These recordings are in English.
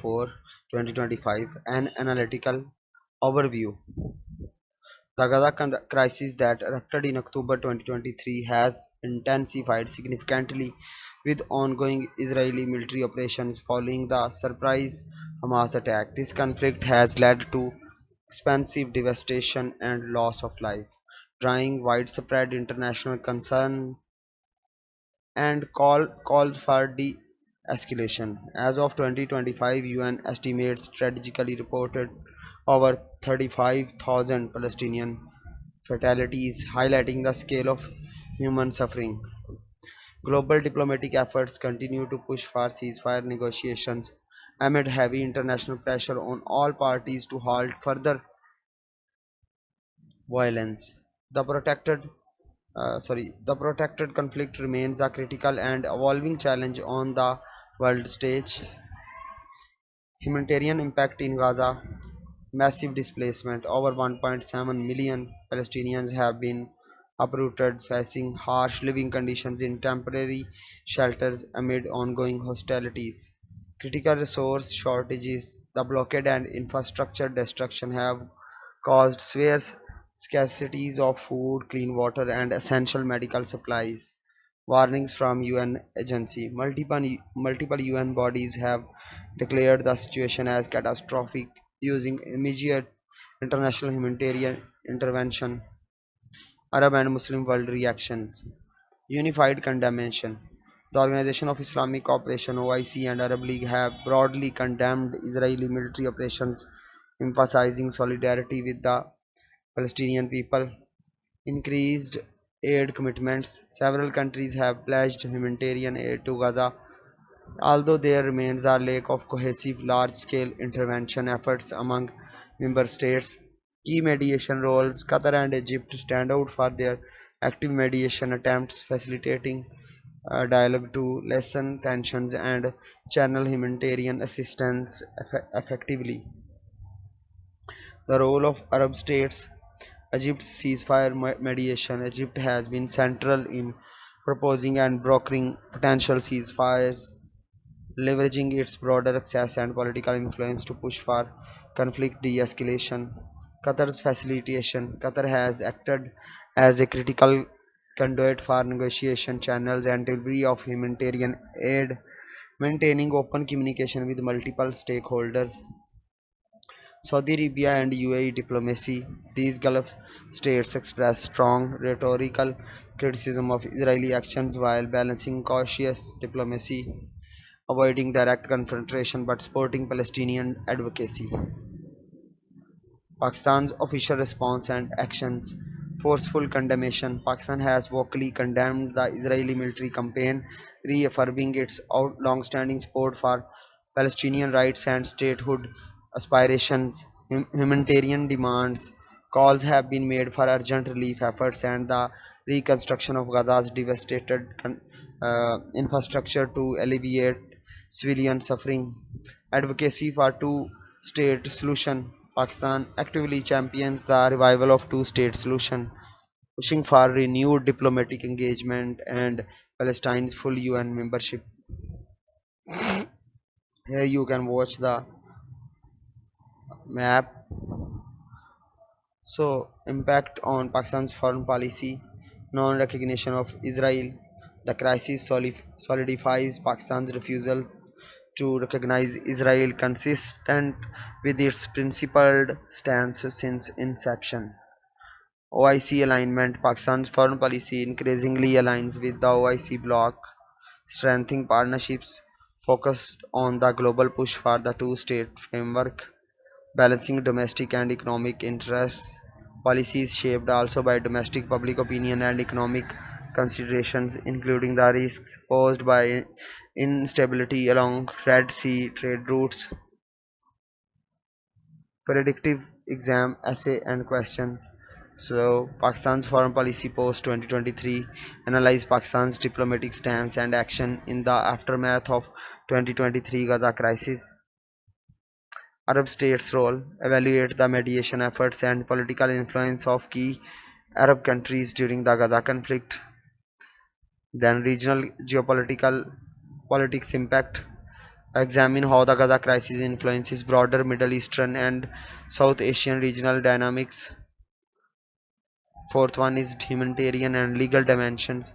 4, 2025, an analytical overview. The Gaza crisis that erupted in October 2023 has intensified significantly with ongoing Israeli military operations following the surprise Hamas attack. This conflict has led to expensive devastation and loss of life, drawing widespread international concern and calls for de-escalation. As of 2025, UN estimates strategically reported over 35,000 Palestinian fatalities, highlighting the scale of human suffering. Global diplomatic efforts continue to push for ceasefire negotiations amid heavy international pressure on all parties to halt further violence. The protracted conflict remains a critical and evolving challenge on the world stage. Humanitarian impact in Gaza, massive displacement. Over 1.7 million Palestinians have been uprooted, facing harsh living conditions in temporary shelters amid ongoing hostilities. Critical resource shortages, the blockade and infrastructure destruction have caused severe scarcities of food, clean water, and essential medical supplies. Warnings from UN agency. Multiple UN bodies have declared the situation as catastrophic, using immediate international humanitarian intervention. Arab and Muslim world reactions. Unified condemnation. The Organization of Islamic Cooperation (OIC) and Arab League have broadly condemned Israeli military operations, emphasizing solidarity with the Palestinian people. Increased aid commitments. Several countries have pledged humanitarian aid to Gaza, although there remains a lack of cohesive large-scale intervention efforts among member states. Key mediation roles. Qatar and Egypt stand out for their active mediation attempts, facilitating dialogue to lessen tensions and channel humanitarian assistance effectively. The role of Arab states. Egypt's ceasefire mediation. Egypt has been central in proposing and brokering potential ceasefires, leveraging its broader access and political influence to push for conflict de-escalation. Qatar's facilitation. Qatar has acted as a critical conduit for negotiation channels and delivery of humanitarian aid, maintaining open communication with multiple stakeholders. Saudi Arabia and UAE diplomacy. These Gulf states express strong rhetorical criticism of Israeli actions while balancing cautious diplomacy, avoiding direct confrontation but supporting Palestinian advocacy. Pakistan's official response and actions. Forceful condemnation. Pakistan has vocally condemned the Israeli military campaign, reaffirming its long-standing support for Palestinian rights and statehood aspirations. Humanitarian demands. Calls have been made for urgent relief efforts and the reconstruction of Gaza's devastated infrastructure to alleviate civilian suffering. Advocacy for two-state solution. Pakistan actively champions the revival of two-state solution, pushing for renewed diplomatic engagement and Palestine's full UN membership. Here you can watch the map. So, impact on Pakistan's foreign policy, non-recognition of Israel. The crisis solidifies Pakistan's refusal to recognize Israel, consistent with its principled stance since inception. OIC alignment. Pakistan's foreign policy increasingly aligns with the OIC bloc, strengthening partnerships focused on the global push for the two-state framework, balancing domestic and economic interests. Policies shaped also by domestic public opinion and economic considerations, including the risks posed by instability along Red Sea trade routes. Predictive exam essay and questions. So, Pakistan's foreign policy post 2023 analyze Pakistan's diplomatic stance and action in the aftermath of 2023 Gaza crisis. Arab states' role, evaluate the mediation efforts and political influence of key Arab countries during the Gaza conflict. Then regional geopolitical politics impact. examine how the Gaza crisis influences broader Middle Eastern and South Asian regional dynamics. Fourth one is humanitarian and legal dimensions.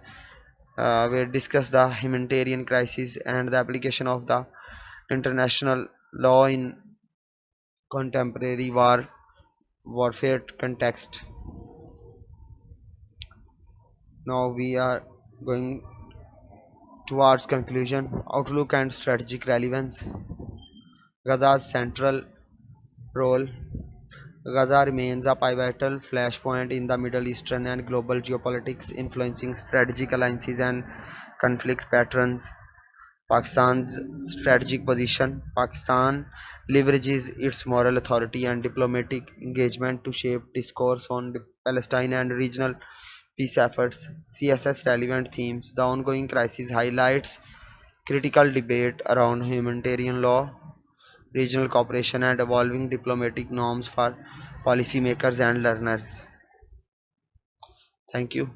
We discuss the humanitarian crisis and the application of the international law in contemporary warfare context. Now we are going towards conclusion, outlook and strategic relevance. Gaza's central role. Gaza remains a pivotal flashpoint in the Middle Eastern and global geopolitics, influencing strategic alliances and conflict patterns. Pakistan's strategic position. Pakistan leverages its moral authority and diplomatic engagement to shape discourse on Palestine and regional peace efforts. CSS relevant themes. The ongoing crisis highlights critical debate around humanitarian law, regional cooperation, and evolving diplomatic norms for policymakers and learners. Thank you.